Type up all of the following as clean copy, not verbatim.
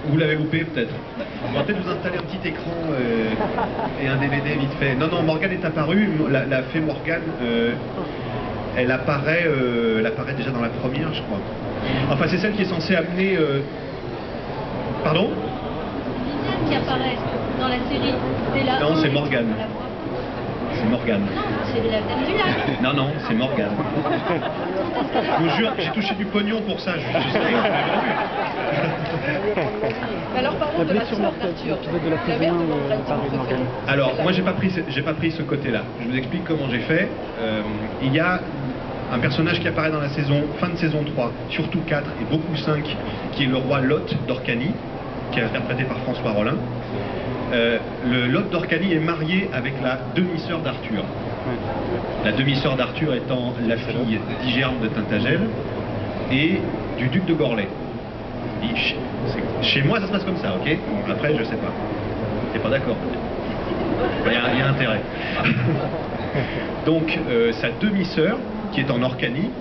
Vous l'avez loupé peut-être. On va peut-être vous installer un petit écran et un DVD vite fait. Non, non, Morgane est apparue. La fée Morgane, elle apparaît déjà dans la première, je crois. Enfin, c'est celle qui est censée amener... Pardon? Qui apparaît dans la série. Non, c'est Morgane. C'est Morgane. C'est la dame du lac. Non, non, c'est Morgane. Je vous jure, j'ai touché du pognon pour ça. Je sais rien. Alors parlons de la sœur d'Arthur. La mère de Morgane. Alors, moi, j'ai pas pris ce côté-là. Je vous explique comment j'ai fait. Il y a un personnage qui apparaît dans la fin de saison 3, surtout 4 et beaucoup 5, qui est le roi Lot d'Orcanie, qui est interprété par François Rollin. Le Lot d'Orcanie est marié avec la demi-sœur d'Arthur. La demi-sœur d'Arthur étant la fille d'Igerne de Tintagel et du duc de Gorlais. Chez moi, ça se passe comme ça, ok? Après, je sais pas. T'es pas d'accord? Il y a intérêt. Donc, sa demi-sœur, qui est en Orcanie,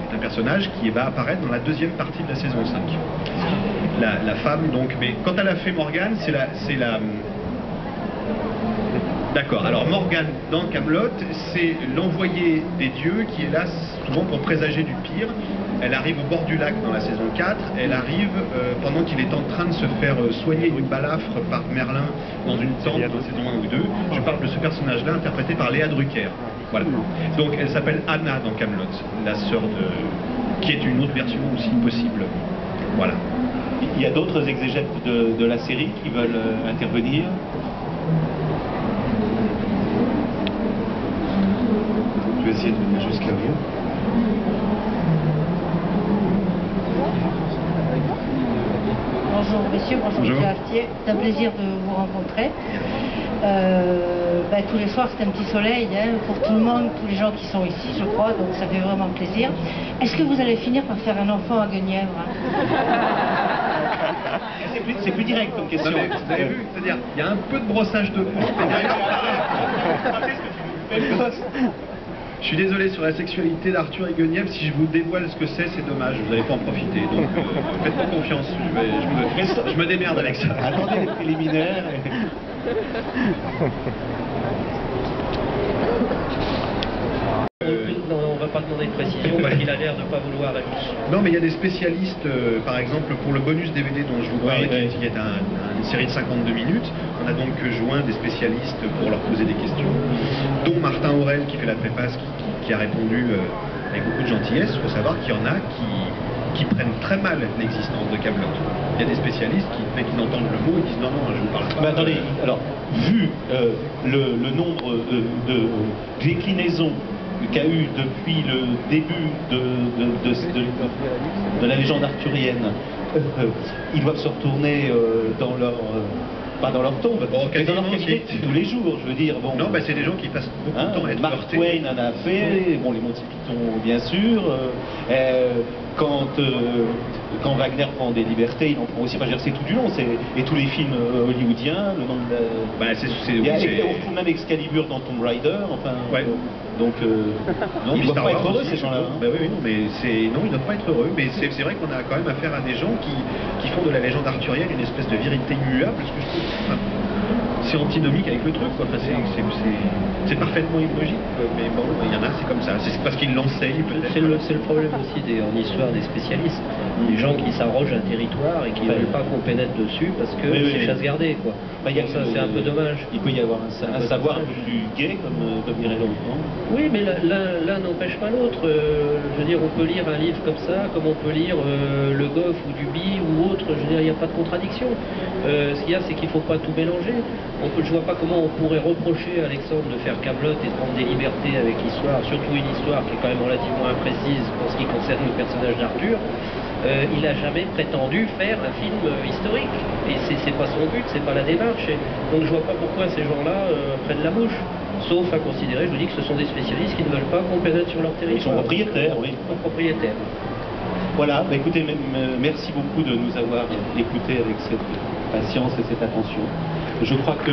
est un personnage qui va apparaître dans la deuxième partie de la saison 5. La femme, donc... Mais quant à la fée Morgane, c'est la... D'accord, alors Morgane, dans Camelot, c'est l'envoyé des dieux qui est là souvent pour présager du pire. Elle arrive au bord du lac dans la saison 4, elle arrive pendant qu'il est en train de se faire soigner d'une balafre par Merlin dans une tente dans saison 1 ou 2. Je parle de ce personnage-là interprété par Léa Drucker. Voilà. Donc elle s'appelle Anna dans Camelot, la sœur de... qui est une autre version aussi possible. Voilà. Il y a d'autres exégètes de la série qui veulent intervenir. Je vais essayer de venir jusqu'à vous. Bonjour messieurs, bonjour M. Aftier, c'est un plaisir de vous rencontrer. Tous les soirs c'est un petit soleil pour tout le monde, tous les gens qui sont ici je crois, donc ça fait vraiment plaisir. Est-ce que vous allez finir par faire un enfant à Guenièvre? C'est plus direct comme question. Non, vous avez vu, c'est-à-dire, il y a un peu de brossage de peau, mais derrière, je suis désolé sur la sexualité d'Arthur et Guenièvre, si je vous dévoile ce que c'est dommage, vous n'allez pas en profiter. Donc faites-moi confiance, je me démerde avec ça. Attendez les préliminaires. Non, on ne va pas demander de précision parce qu'il a l'air de ne pas vouloir. Non, mais il y a des spécialistes, par exemple, pour le bonus DVD dont je vous parlais, qui est une série de 52 minutes. On a donc joint des spécialistes pour leur poser des questions, dont Martin Aurel qui fait la préface, qui a répondu avec beaucoup de gentillesse. Il faut savoir qu'il y en a qui prennent très mal l'existence de Camelot. Il y a des spécialistes qui, dès qu'ils entendent le mot, ils disent non, non, je vous parle pas. Mais attendez, alors, vu le nombre de déclinaisons qu'a eu depuis le début de la légende arthurienne, ils doivent se retourner dans leur... pas dans leur tombe, mais dans leur qualité tous les jours, je veux dire. Bon, non, c'est des gens qui passent beaucoup de temps à être Mark heurtés. Twain en a fait, bon, les Monty Python bien sûr, quand Wagner prend des libertés, il en prend aussi, c'est tout du long, et tous les films hollywoodiens, le nom de la... on retrouve même Excalibur dans Tomb Raider, enfin... Ouais. Donc, non, ils ne doivent pas être heureux, ces gens-là. Oui, non, mais non, ils ne doivent pas être heureux, mais c'est vrai qu'on a quand même affaire à des gens qui font de la légende arthurienne une espèce de vérité immuable, parce que je trouve c'est antinomique avec le truc, quoi. Enfin, c'est parfaitement illogique, mais bon, il y en a, c'est comme ça, c'est parce qu'ils l'enseignent peut-être. C'est le problème aussi en histoire des spécialistes, des gens qui s'arrogent un territoire et qui ne veulent pas qu'on pénètre dessus parce que c'est chasse gardée, quoi. Ça, c'est un peu dommage. Il peut y avoir un savoir plus gai, comme dirait l'autre, non? Oui, mais l'un n'empêche pas l'autre. Je veux dire, on peut lire un livre comme ça, comme on peut lire Le Goff ou Duby ou autre. Je veux dire, il n'y a pas de contradiction. Ce qu'il y a, c'est qu'il ne faut pas tout mélanger. Je vois pas comment on pourrait reprocher à Alexandre de faire Camelot et de prendre des libertés avec l'histoire, surtout une histoire qui est quand même relativement imprécise pour ce qui concerne le personnage d'Arthur. Il n'a jamais prétendu faire un film historique. Et c'est pas son but, c'est pas la démarche. Donc je vois pas pourquoi ces gens-là prennent la mouche. Sauf à considérer, je vous dis, que ce sont des spécialistes qui ne veulent pas qu'on pénètre sur leur territoire. Ils sont propriétaires, oui. Ils sont propriétaires. Voilà, écoutez, merci beaucoup de nous avoir écoutés avec cette patience et cette attention. Je crois que...